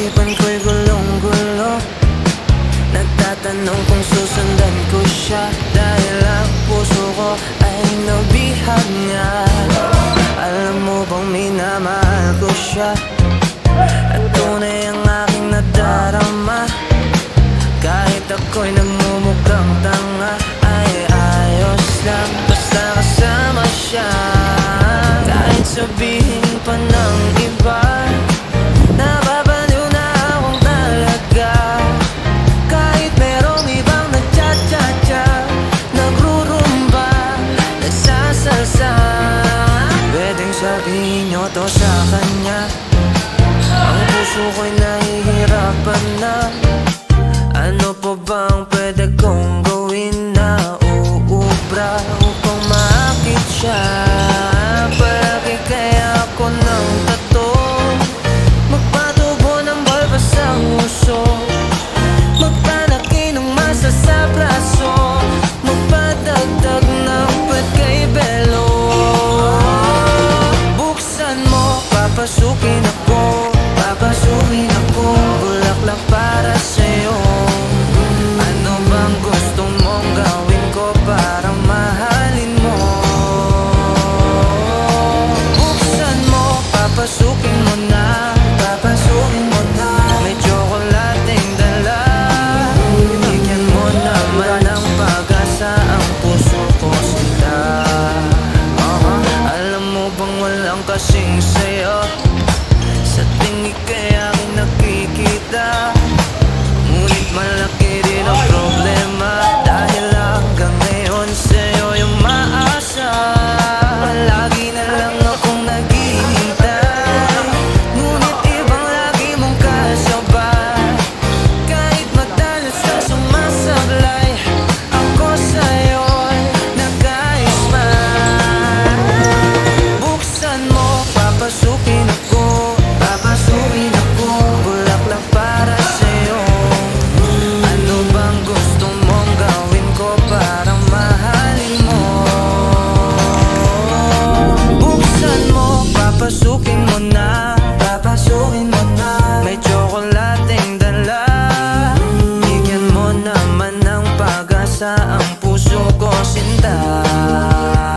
Isipan ko'y gulong-gulo, nagtatanong kung susundan ko siya, dahil ang puso ko ay nabihag nga. Alam mo bang minamahal ko siya, at tunay ang aking nadarama. Kahit ako'y nagmumukhang tanga, ay ayos lang basta kasama siya. Kahit sabihin pa ng iba, nababaliw na akong talaga. Kahit merong ibang nagcha-cha-cha, nagrurumba, nagsasalsa, pwedeng sabihin nyo to sa kanya. Ang puso ko'y nahihirapan na. Ano pa bang pwede kong gawin na uubra upang maakit siya? Palagi kaya ako ng tato, magpatubo ng balba sa uso, magpanaki ng masa sa braso, magpadagdag ng puwet kay Belo. Buksan mo, papasukin ako, papasukin ako, bulaklak para sa'yo. Ano bang gusto mong gawin ko para mahalin mo? Buksan mo, papasukin mo na, papasukin mo na. May tsokolating dala, bigyan mo naman ng pag-asa ang puso ko sila. Alam mo bang walang kasing